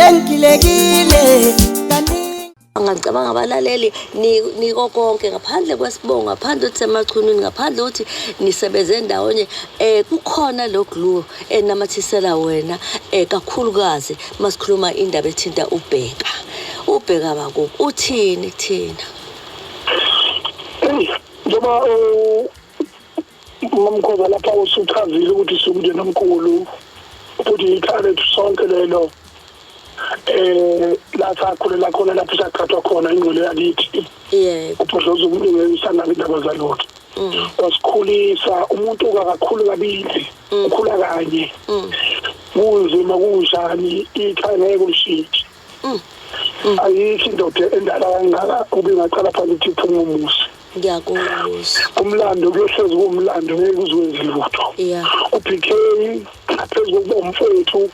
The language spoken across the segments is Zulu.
sengilekile Ngicabanga abalaleli niko konke ngaphandle kwesibongo ngaphandle ukuthi semachunini ngaphandle ukuthi nisebenze ndawonye kukhona lo glue enamathisela wena kakhulukazi masikhuluma indaba ethinta ubheka bakubo uthini thina njengoba umkhova lapha usuchazile ukuthi sikumndeni omkhulu futhi ikhale sonke lelo la sakhulela khona lapho sakhathwa khona ingqondo yakithi uphohloza umuntu ngesangabi indaba zalokho wasikhulisa umuntu kakhulu kabili ukhula kanye kunzima kunjani ikhaya ngeke ulishithi ayikho indoda endala kangaka ube ngaqala phansi ukuthi iphuma umusi ngiyakuzwa umlando kuyohlezi kumlando ngeke uzwenze lutho uPK phezulu komfowethu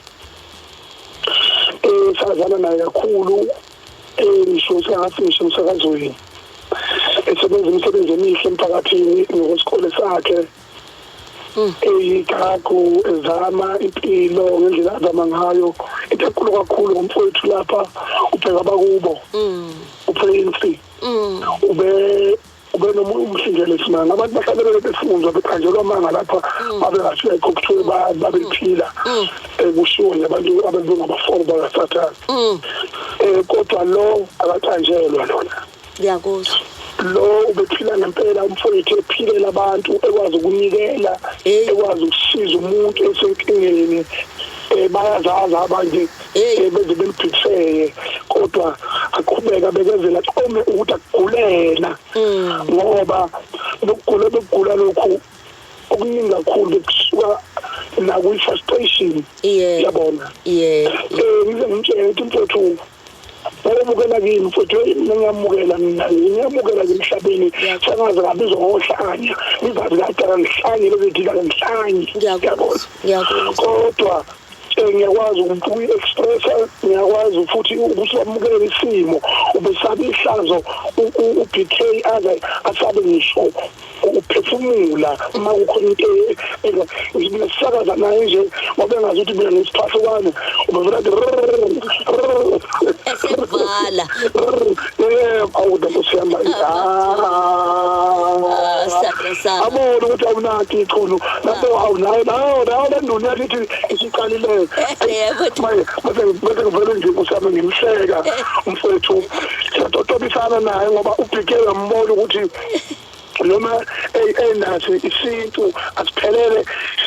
sazana naye kakhulu ngisho sengafinisha umsakazweni esebenza imisebenzi emihle emphakathini ngokwesikole sakhe igagu ezama impilo ngendlela azama ngayo into enkulu kakhulu ngomfowethu lapha ubheka abakubo uPrince ube nomhlingelo simanga abantu bahlabelele befundzwa beqanjelwa amanga lapha babengashiya ikhokuthwe babephila kushiwo abantu abangabafolo bakaSathane kodwa lo akaqanjelwa lona ngiyakuzwa lo ubephila ngempela umfowethu ephilela abantu ekwazi ukunikela ekwazi ukusiza umuntu esenkingeni bayazazi abanye beze beliphitheye kodwa aqhubeka bekezela ome ukuthi akugulela ngoba lokugula lokhu okuningi kakhulu kusuka naku frustration yabona ngize ngitshela ukuthi mfowethu bayamukela kimi mfowethu ngiyamukela mina ngiyamukela emhlabeni sangaze ngabizwa ngohlanya ngizazi kadala ngihlanye bezidila ngihlanye ngiyakuzwa kodwa ngiyakwazi uku-expressa ngiyakwazi futhi ukuthi wamukele isimo ubesabe ihlazo uBK asabe ngisho ukuphefumula uma kukhona into ngisakaza naye nje ngoba engazi ukuthi mina nesiphahlukwami ubevela esevala awuda kusiyama abona ukuthi awunaki ichunu lapho awunayo nawo lenduni yakithi isiqalile mase ngivele nje kusiyama ngimhleka umfowethu siyatotobisana naye ngoba uBK uyambona ukuthi noma enathi isintu asiphelele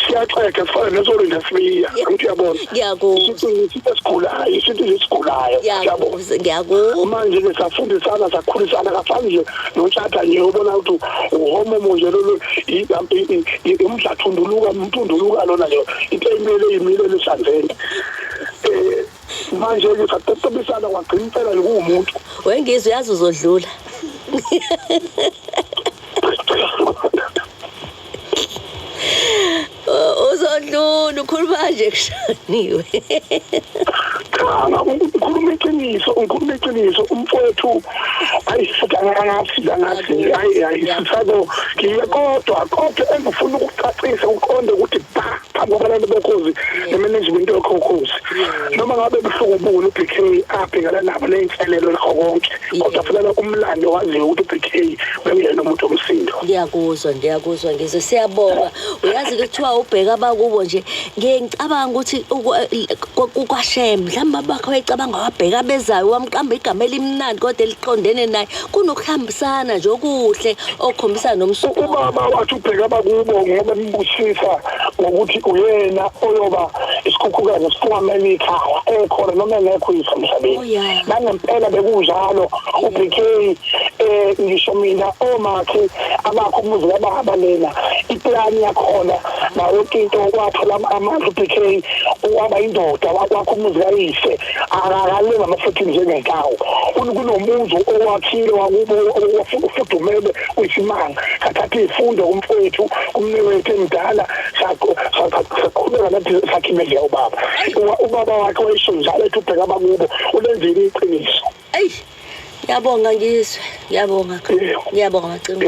siyaxega sifana nezorinda sibiya ukuthi uyabona isintu esikhulayo isintu esigulayo ngiyakuzwa manje ke safundisana sakhulisana kafani nje nontshata nje ubona ukuthi uhomo nje lolu umdlathunduluka lona nje into imile lesandleni manje ke satotobisana kwagcina impela lokumuntu wengizwe yazi uzodlula uzodlula ukhuluma nje kushoniwe ngikhuluma iqiniso umfowethu ayifika ngathi ayisisabo kodwa engifuna ukucacisa uqonde ukuthi phambi kwabantu bekhozi nemanagement yokhozi noma ngabe buhlungu buni uBK abhekana nabo leyinhlelelo lakho konke kodwa futhi umlando waziyo ukuthi uBK bengiyena umuntu omsindo ngiyakuzwa ngizwe siyabonga uyazi kuthiwa ubheka abakubo nje ngicabanga ukuthi ukwashem mhlamba bakho bayicabanga wabheka bezayo wamqamba igama elimnandi kodwa eliqondene naye kunokuhambisana nje okuhle okukhombisa nomsuku ubaba wathi ubheka abakubo ngoba embusisa ngokuthi uyena oyoba isikhukhukazi sifungamela ikhaya ekhona noma engekho emhlabeni nangempela bekunjalo uBK ngisho mina omakhe abakho umuzi abahabalela iplan yakhona nayo into kwathola amandla uBK waba indoda wakho umuzi kayise akalenga amafuthi njengenkawu kunomuzi owakhile wakubo ufudumele kwisimanga sathatha izifundo kumfowethu kumnewethu emdala sakhuleka nathi sakhimele ubaba wakhe wayisho njalo ethi ubheka abakubo ulenzile iqiniso ngiyabonga ngizwe ngiyabonga macimbi